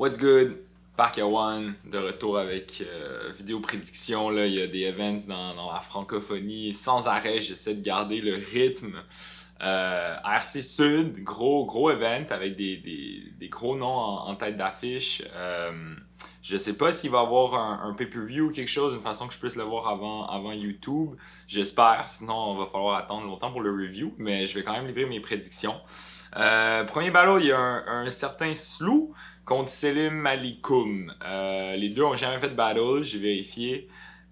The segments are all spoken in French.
What's good? Parker One, de retour avec vidéo prédiction. Là, il y a des events dans la francophonie. Sans arrêt, j'essaie de garder le rythme. RC Sud, gros event avec des gros noms en tête d'affiche. Je sais pas s'il va y avoir un pay-per-view ou quelque chose, une façon que je puisse le voir avant YouTube. J'espère, sinon il va falloir attendre longtemps pour le review, mais je vais quand même livrer mes prédictions. Premier battle, il y a un certain Slou contre Selim Malikoum. Les deux ont jamais fait de battle, j'ai vérifié.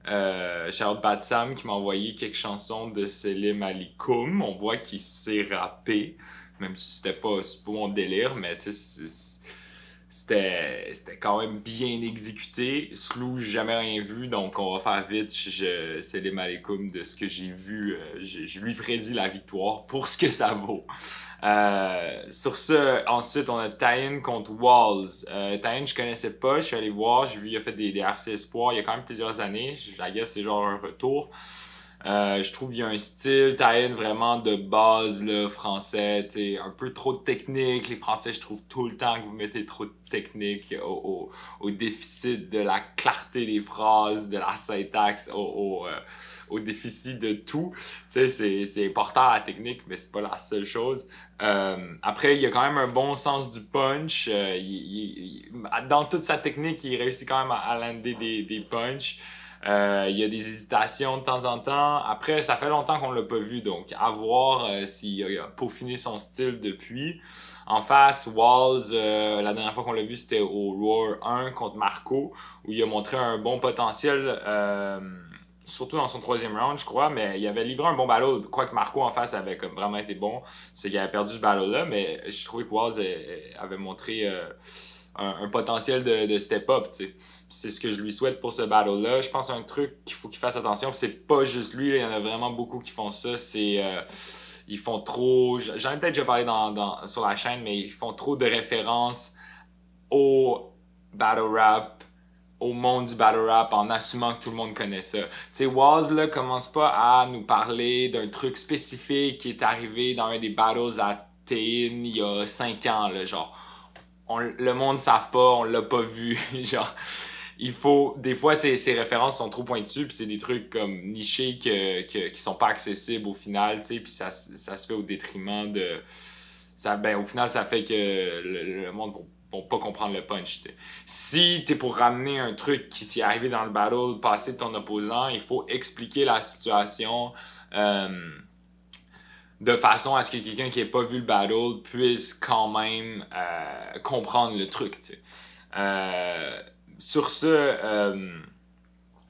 Shout Bad Sam qui m'a envoyé quelques chansons de Selim Malikoum. On voit qu'il sait rapper, même si c'était pas mon délire, mais tu sais, c'était quand même bien exécuté. Slou, j'ai jamais rien vu, donc on va faire vite. Selim Malikoum, de ce que j'ai vu, je lui prédis la victoire pour ce que ça vaut. Sur ce, ensuite on a Taïn contre Walls. Taïn, je connaissais pas, je suis allé voir, j'ai vu il a fait des RC Espoir il y a quand même plusieurs années. Je guess c'est genre un retour. Je trouve qu'il y a un style Taïn vraiment de base là, français, t'sais, un peu trop de technique. Les Français, je trouve tout le temps que vous mettez trop de technique au déficit de la clarté des phrases, de la syntaxe, au déficit de tout. Tu sais, c'est important la technique, mais c'est pas la seule chose. Après, il y a quand même un bon sens du punch. Dans toute sa technique, il réussit quand même à lander des punchs. Il y a des hésitations de temps en temps. Après, ça fait longtemps qu'on l'a pas vu, donc à voir s'il a peaufiné son style depuis. En face, Walls, la dernière fois qu'on l'a vu, c'était au Roar 1 contre Marco, où il a montré un bon potentiel, surtout dans son troisième round, je crois, mais il avait livré un bon battle. Quoique Marco en face avait comme vraiment été bon, c'est qu'il avait perdu ce battle-là, mais je trouvais que Walls avait montré un potentiel de step-up, tu sais. C'est ce que je lui souhaite pour ce battle-là. Je pense un truc qu'il faut qu'il fasse attention, c'est pas juste lui, là, il y en a vraiment beaucoup qui font ça, c'est... ils font trop... J'en ai peut-être déjà parlé sur la chaîne, mais ils font trop de références au battle rap, au monde du battle rap, en assumant que tout le monde connaît ça. Tu sais, Walls, là, commence pas à nous parler d'un truc spécifique qui est arrivé dans un des battles à Tain il y a 5 ans, là, genre... le monde ne savent pas, on l'a pas vu, genre... Il faut... Des fois, ces références sont trop pointues, puis c'est des trucs comme nichés qui sont pas accessibles au final, tu sais, puis ça se fait au détriment de... au final, ça fait que le monde vont pas comprendre le punch, tu sais. Si t'es pour ramener un truc qui s'est arrivé dans le battle, passé de ton opposant, il faut expliquer la situation de façon à ce que quelqu'un qui n'ait pas vu le battle puisse quand même comprendre le truc, tu sais. Sur ce,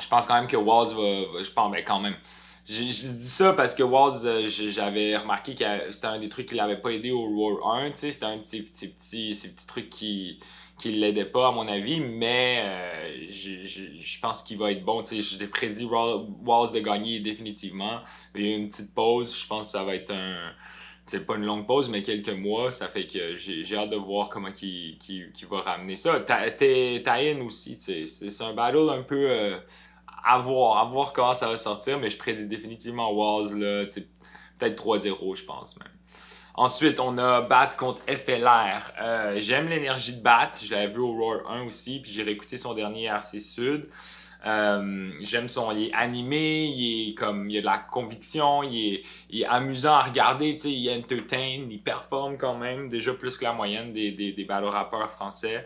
je pense quand même que Walls je pense, mais quand même. J'ai dit ça parce que Walls, j'avais remarqué que c'était un des trucs qui l'avait pas aidé au Roar 1, tu sais, c'était un de ces petits trucs qui l'aidaient pas à mon avis, mais je pense qu'il va être bon, tu sais, j'ai prédit Walls de gagner définitivement. Il y a eu une petite pause, je pense que ça va être c'est pas une longue pause, mais quelques mois. Ça fait que j'ai hâte de voir comment il va ramener ça. Taïn aussi, c'est un battle un peu à voir comment ça va sortir, mais je prédis définitivement Walls, là, peut-être 3-0, je pense même. Ensuite, on a Bat contre FLR. J'aime l'énergie de Bat, je l'avais vu au Roar 1 aussi, puis j'ai réécouté son dernier RC Sud. J'aime il est animé, il y a de la conviction, il est amusant à regarder, tu sais, il entertain, il performe quand même, déjà plus que la moyenne des battle rappeurs français.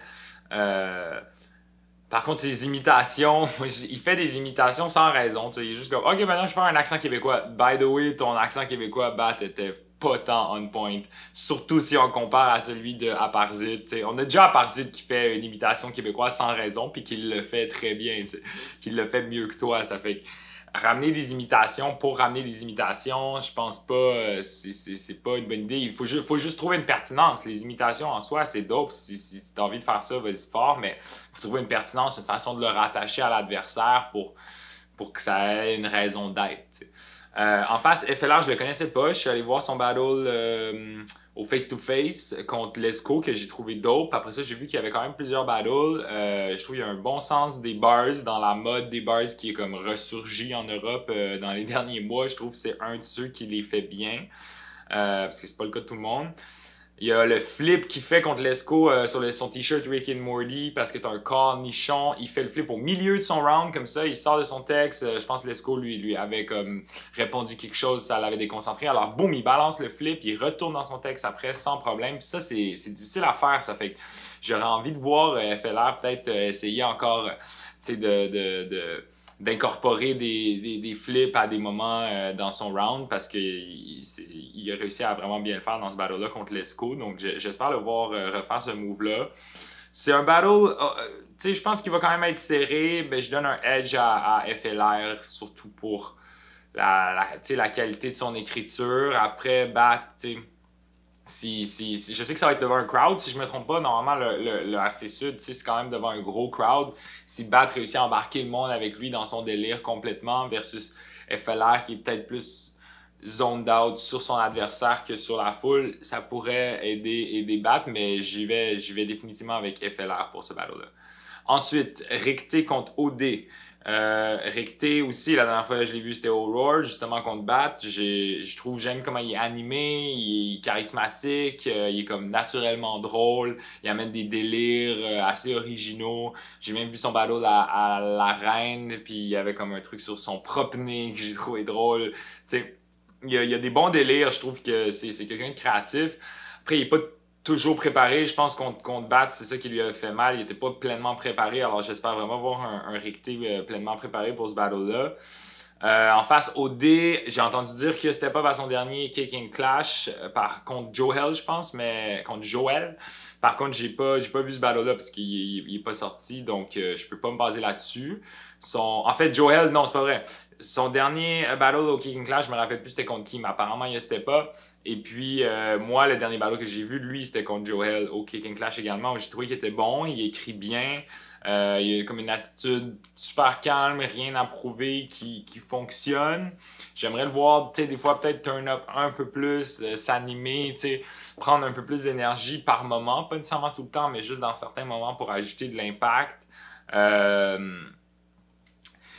Par contre, ses imitations, il fait des imitations sans raison, tu sais, il est juste comme, ok, maintenant je vais faire un accent québécois. By the way, ton accent québécois, Bat, était pas tant on point. Surtout si on compare à celui de Aparzid. T'sais. On a déjà Aparzid qui fait une imitation québécoise sans raison, puis qui le fait très bien, qui le fait mieux que toi. Ça fait ramener des imitations pour ramener des imitations, je pense pas, c'est pas une bonne idée. Il faut juste trouver une pertinence. Les imitations en soi, c'est dope. Si t'as envie de faire ça, vas-y fort, mais faut trouver une pertinence, une façon de le rattacher à l'adversaire pour que ça ait une raison d'être. En face, FLR, je le connaissais pas. Je suis allé voir son battle au face-to-face contre Lesco que j'ai trouvé dope. Après ça, j'ai vu qu'il y avait quand même plusieurs battles. Je trouve qu'il y a un bon sens des bars dans la mode des bars qui est comme ressurgi en Europe dans les derniers mois. Je trouve que c'est un de ceux qui les fait bien parce que c'est pas le cas de tout le monde. Il y a le flip qu'il fait contre Lesco sur son t-shirt Rick and Morty parce que t'as un corps nichon. Il fait le flip au milieu de son round comme ça. Il sort de son texte. Je pense que Lesco lui avait comme répondu quelque chose, ça l'avait déconcentré. Alors boum, il balance le flip, il retourne dans son texte après sans problème. Puis ça, c'est difficile à faire. Ça fait que j'aurais envie de voir FLR peut-être essayer encore d'incorporer des flips à des moments dans son round parce qu'il a réussi à vraiment bien le faire dans ce battle-là contre Lesco. Donc j'espère le voir refaire ce move-là. C'est un battle, tu sais, je pense qu'il va quand même être serré. Ben, je donne un edge à FLR, surtout pour la qualité de son écriture. Après, Bat, tu sais, je sais que ça va être devant un crowd, si je me trompe pas. Normalement, le RC Sud, c'est quand même devant un gros crowd. Si Bat réussit à embarquer le monde avec lui dans son délire complètement versus FLR qui est peut-être plus zoned out sur son adversaire que sur la foule, ça pourrait aider Bat, mais j'y vais définitivement avec FLR pour ce battle-là. Ensuite, Ricté contre OD. Ricté aussi, la dernière fois que je l'ai vu, c'était au Roar, justement contre Bat. J'aime comment il est animé, il est charismatique, il est comme naturellement drôle, il amène des délires assez originaux. J'ai même vu son battle à la reine, puis il y avait comme un truc sur son propre nez que j'ai trouvé drôle. Tu sais, il y a des bons délires, je trouve que c'est quelqu'un de créatif. Après, il est pas toujours préparé. Je pense contre Bat, c'est ça qui lui a fait mal. Il n'était pas pleinement préparé. Alors j'espère vraiment voir un Ricté pleinement préparé pour ce battle-là. En face, OD, j'ai entendu dire que c'était pas par son dernier Kicking Clash contre Joel, je pense, mais contre Joel. Par contre, j'ai pas vu ce battle-là parce qu'il est pas sorti, donc je peux pas me baser là-dessus. En fait, Joel, non, c'est pas vrai. Son dernier battle au Kicking Clash, je me rappelle plus c'était contre qui, mais apparemment il c'était pas. Et puis moi, le dernier battle que j'ai vu de lui, c'était contre Joel au Kicking Clash également, où j'ai trouvé qu'il était bon, il écrit bien. Il a comme une attitude super calme, rien à prouver, qui fonctionne. J'aimerais le voir, tu sais, des fois peut-être turn up un peu plus, s'animer, tu sais, prendre un peu plus d'énergie par moment, pas nécessairement tout le temps, mais juste dans certains moments pour ajouter de l'impact.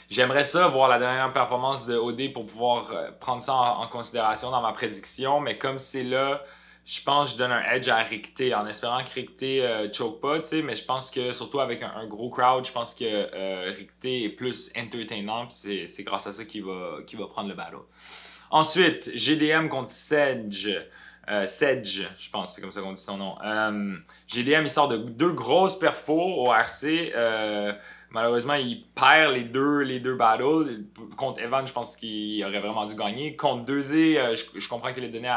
J'aimerais ça, voir la dernière performance de OD pour pouvoir prendre ça en considération dans ma prédiction, mais comme c'est là, je pense que je donne un edge à Ricté en espérant que Ricté choke pas, tu sais, mais je pense que surtout avec un gros crowd, je pense que Ricté est plus entertainant, puis c'est grâce à ça qu'il va prendre le battle. Ensuite, GDM contre Sedge. Sedge, je pense, c'est comme ça qu'on dit son nom. GDM, il sort de deux grosses perfos au RC. Malheureusement, il perd les deux battles. Contre Evan, je pense qu'il aurait vraiment dû gagner. Contre 2E, je comprends qu'il l'ait donné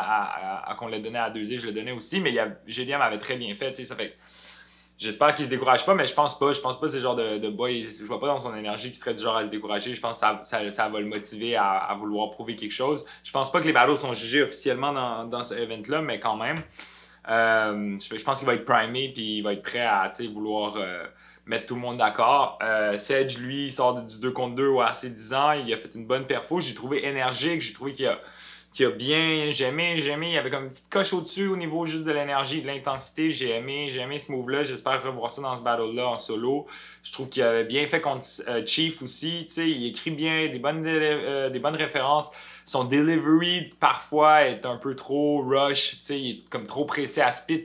qu'on l'ait donné à 2E, je l'ai donné aussi, mais GDM avait très bien fait, tu sais, ça fait. J'espère qu'il se décourage pas, mais je pense pas. Je pense pas que c'est le genre de boy. Je vois pas dans son énergie qu'il serait du genre à se décourager. Je pense que ça va le motiver à vouloir prouver quelque chose. Je pense pas que les battles sont jugés officiellement dans ce event-là, mais quand même. Je pense qu'il va être primé puis il va être prêt à vouloir mettre tout le monde d'accord. Sedge, lui, il sort du 2 contre 2 au RC 10 ans. Il a fait une bonne perfo. J'ai trouvé énergique. J'ai trouvé qu'il a bien. J'ai aimé. Il y avait comme une petite coche au-dessus au niveau juste de l'énergie, de l'intensité. J'ai aimé ce move-là. J'espère revoir ça dans ce battle-là en solo. Je trouve qu'il avait bien fait contre Chief aussi. Il écrit bien, des bonnes références. Son delivery, parfois, est un peu trop rush. Il est comme trop pressé à spit.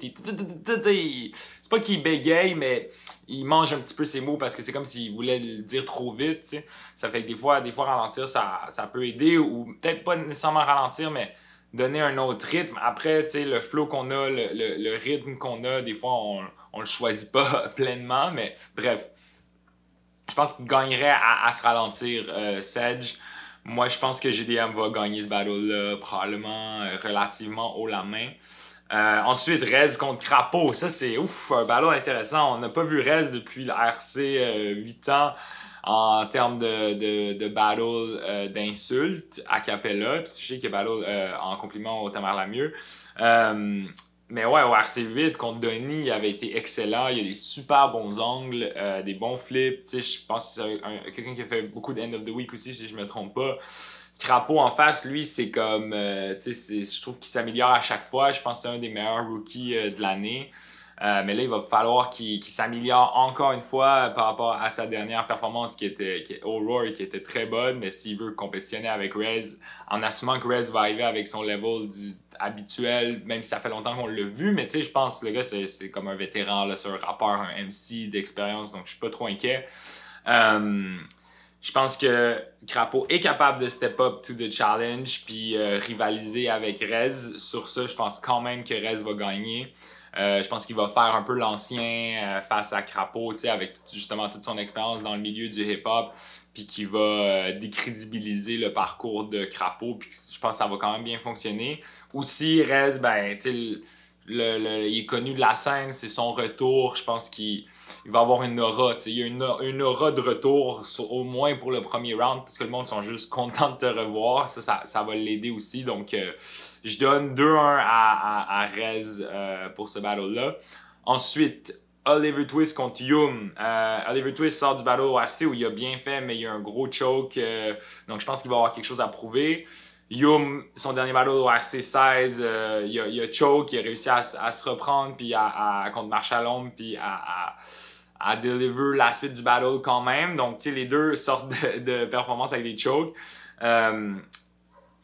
C'est pas qu'il bégaye, mais il mange un petit peu ses mots parce que c'est comme s'il voulait le dire trop vite. T'sais. Ça fait que des fois ralentir, ça peut aider. Ou peut-être pas nécessairement ralentir, mais donner un autre rythme. Après, le flow qu'on a, le rythme qu'on a, des fois, on le choisit pas pleinement. Mais bref, je pense qu'il gagnerait à se ralentir, Sedge. Moi, je pense que GDM va gagner ce battle-là, probablement relativement haut la main. Ensuite, Rez contre Crapaud. Ça, c'est un battle intéressant. On n'a pas vu Rez depuis le RC 8 ans en termes de battle d'insultes a cappella. Puis je sais qu'il y a battle en compliment au Tamar Lamieux. Mais ouais, au RC8 contre Denis, il avait été excellent. Il y a des super bons angles, des bons flips. Je pense que c'est quelqu'un qui a fait beaucoup de End of the Week aussi, si je me trompe pas. Crapaud en face, lui, c'est comme. Je trouve qu'il s'améliore à chaque fois. Je pense que c'est un des meilleurs rookies de l'année. Mais là, il va falloir qu'il s'améliore encore une fois par rapport à sa dernière performance au Roar, qui était très bonne. Mais s'il veut compétitionner avec Rez, en assumant que Rez va arriver avec son level habituel, même si ça fait longtemps qu'on l'a vu. Mais tu sais, je pense que le gars, c'est comme un vétéran, là, c'est un rappeur, un MC d'expérience, donc je suis pas trop inquiet. Je pense que Crapo est capable de step up to the challenge puis rivaliser avec Rez. Sur ça, je pense quand même que Rez va gagner. Je pense qu'il va faire un peu l'ancien face à Crapo, avec justement toute son expérience dans le milieu du hip-hop, puis qui va décrédibiliser le parcours de Crapo, puis je pense que ça va quand même bien fonctionner. Aussi, Rez, ben, il est connu de la scène, c'est son retour, je pense qu'il va avoir une aura, il y a une aura de retour, au moins pour le premier round, parce que le monde sont juste contents de te revoir, ça va l'aider aussi, donc je donne 2-1 à Rez pour ce battle-là. Ensuite, Oliver Twist contre Yum. Oliver Twist sort du battle ORC où il a bien fait, mais il y a un gros choke, donc je pense qu'il va avoir quelque chose à prouver. Yum, son dernier battle ORC 16, il a choke, il a réussi à se reprendre puis contre Marshall, puis à deliver la suite du battle quand même. Donc, tu sais, les deux sortent de performances avec des chokes.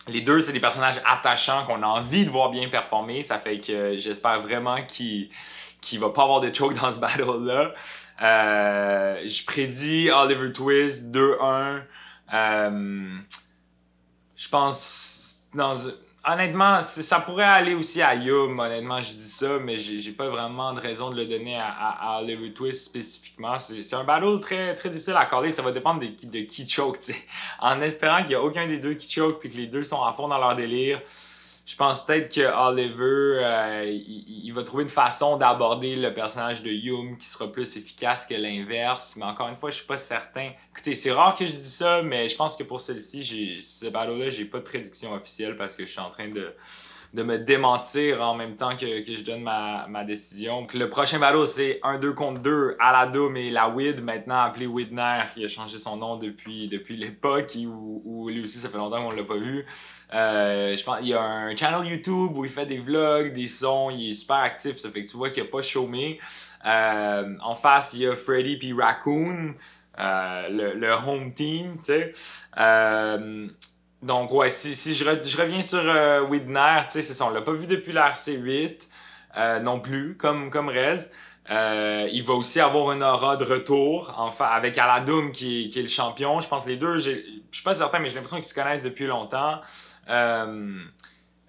Les deux, c'est des personnages attachants qu'on a envie de voir bien performer. Ça fait que j'espère vraiment qu'il va pas avoir de choke dans ce battle-là. Je prédis Oliver Twist 2-1. Je pense... Honnêtement, ça pourrait aller aussi à Yum, honnêtement, je dis ça, mais j'ai pas vraiment de raison de le donner à Oliver Twist spécifiquement. C'est un battle très, très difficile à caller, ça va dépendre de qui choke, t'sais. En espérant qu'il y a aucun des deux qui choke puis que les deux sont à fond dans leur délire, je pense peut-être que Oliver, il va trouver une façon d'aborder le personnage de Yum qui sera plus efficace que l'inverse. Mais encore une fois, je suis pas certain. Écoutez, c'est rare que je dise ça, mais je pense que pour celle-ci, ce battle-là, j'ai pas de prédiction officielle parce que je suis en train de me démentir en même temps que je donne ma décision. Donc, le prochain battle, c'est 1-2 contre 2 à la Doom et la Wid, maintenant appelé Widner, qui a changé son nom depuis l'époque où lui aussi, ça fait longtemps qu'on l'a pas vu. Je pense il y a un channel YouTube où il fait des vlogs, des sons, il est super actif, ça fait que tu vois qu'il a pas chômé. En face, il y a Freddy puis Raccoon, le home team, tu sais. Donc, ouais, si je reviens sur Widner, tu sais, c'est ça, on l'a pas vu depuis l'RC8 non plus, comme Rez. Il va aussi avoir une aura de retour, enfin, avec Aladoum qui est le champion. Je pense que les deux, je suis pas certain, mais j'ai l'impression qu'ils se connaissent depuis longtemps.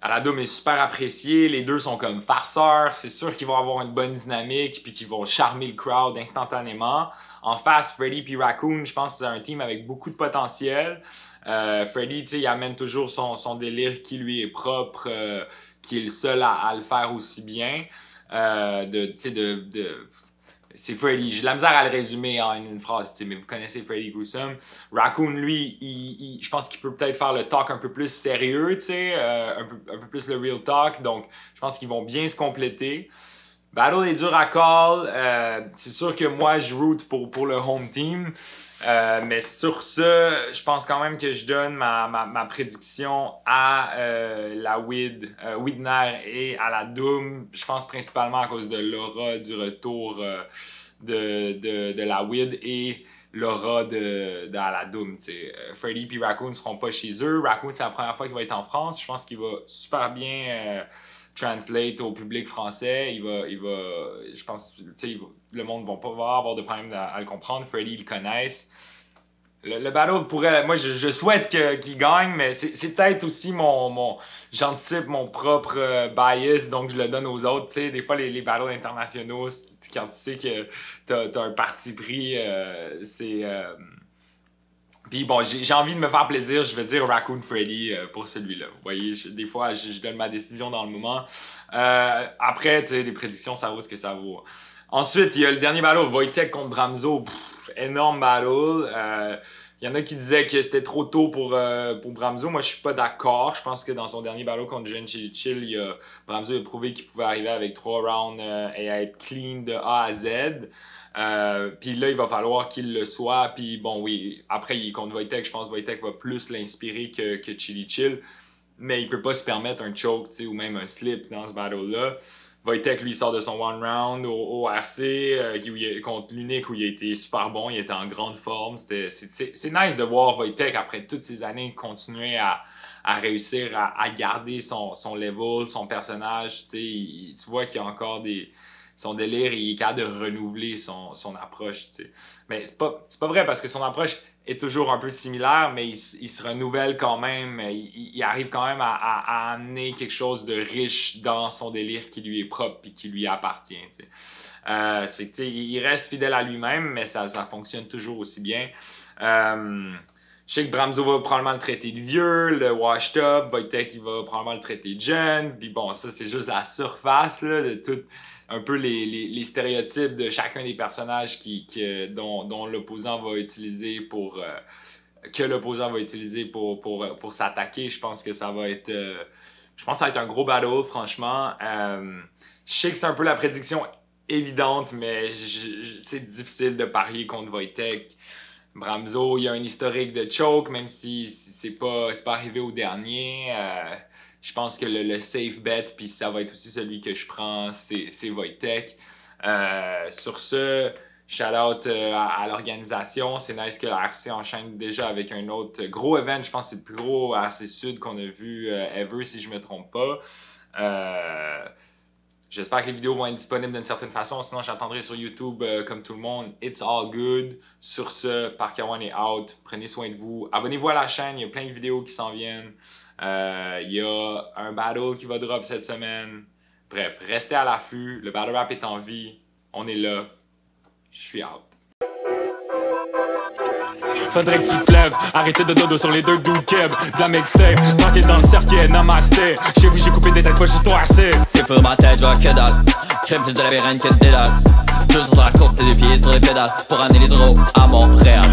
Aladoum est super apprécié, les deux sont comme farceurs, c'est sûr qu'ils vont avoir une bonne dynamique puis qu'ils vont charmer le crowd instantanément. En face, Freddy puis Raccoon, je pense que c'est un team avec beaucoup de potentiel. Freddy, tu sais, il amène toujours son délire qui lui est propre, qui est le seul à le faire aussi bien. C'est Freddy, j'ai de la misère à le résumer en une phrase, mais vous connaissez Freddy Gruesome. Raccoon, lui, je pense qu'il peut peut-être faire le talk un peu plus sérieux, un peu plus le real talk, donc je pense qu'ils vont bien se compléter. Battle est dur à call, c'est sûr que moi je root pour le home team, mais sur ça, je pense quand même que je donne ma prédiction à la Widner et à la Doom. Je pense principalement à cause de l'aura du retour de la Wid et l'aura de la Doom. Freddy et Raccoon ne seront pas chez eux. Raccoon, c'est la première fois qu'il va être en France. Je pense qu'il va super bien translate au public français. Je pense, le monde ne va pas avoir de problème à le comprendre. Freddy, ils le connaissent. Le battle pourrait... Moi, je souhaite qu'il gagne, mais c'est peut-être aussi j'anticipe mon propre bias, donc je le donne aux autres. T'sais, des fois, les battles internationaux, quand tu sais que t'as un parti pris, Puis bon, j'ai envie de me faire plaisir, je vais dire Raccoon Freddy pour celui-là. Vous voyez, des fois, je donne ma décision dans le moment. Après, tu sais, des prédictions, ça vaut ce que ça vaut. Ensuite, il y a le dernier battle, Wojtek contre Bramzo. Énorme battle. Il y en a qui disaient que c'était trop tôt pour Bramzo. Moi, je suis pas d'accord. Je pense que dans son dernier battle contre Jen Chill, Bramzo a prouvé qu'il pouvait arriver avec 3 rounds et être clean de A à Z. Puis là, il va falloir qu'il le soit. Puis bon, oui, après, il est contre Wojtek. Je pense que Wojtek va plus l'inspirer que Chili Chill. Mais il peut pas se permettre un choke, ou même un slip dans ce battle-là. Wojtek, lui, sort de son one round au RC contre l'Unique où il a été super bon, il était en grande forme. C'est nice de voir Wojtek, après toutes ces années, continuer à réussir à garder son level, son personnage. Tu vois qu'il y a encore son délire, il est capable de renouveler son approche. T'sais. Mais c'est pas vrai parce que son approche est toujours un peu similaire, mais il se renouvelle quand même. Il arrive quand même à amener quelque chose de riche dans son délire qui lui est propre et qui lui appartient. Ça fait que, il reste fidèle à lui-même, mais ça fonctionne toujours aussi bien. Je sais que Bramzo va probablement le traiter de vieux, le washed up, Wojtek il va probablement le traiter de jeune, puis bon, ça c'est juste la surface là, de tout un peu les stéréotypes de chacun des personnages dont l'opposant va utiliser pour s'attaquer. Je pense que ça va être un gros battle, franchement. Je sais que c'est un peu la prédiction évidente, mais c'est difficile de parier contre Wojtek. Bramzo, il y a un historique de choke, même si c'est pas arrivé au dernier. Je pense que le safe bet, puis ça va être aussi celui que je prends, c'est Wojtek. Sur ce, shout-out à l'organisation. C'est nice que la RC enchaîne déjà avec un autre gros event. Je pense que c'est le plus gros RC Sud qu'on a vu ever, si je me trompe pas. J'espère que les vidéos vont être disponibles d'une certaine façon, sinon j'attendrai sur YouTube comme tout le monde. It's all good. Sur ce, Parker1 est out. Prenez soin de vous. Abonnez-vous à la chaîne, il y a plein de vidéos qui s'en viennent. Il y a un battle qui va drop cette semaine. Bref, restez à l'affût. Le battle rap est en vie. On est là. Je suis out. Faudrait que tu te lèves, arrêtez de dodo sur les deux dudes keb. De la mixtape, marqué dans le cercle, namasté. Chez vous j'ai coupé des têtes, pas juste au RC. C'est fou ma tête, je vois que dalle. Crème plus de la bérène que de dédalle. Toujours sur la course, c'est des pieds sur les pédales. Pour amener les euros à Montréal.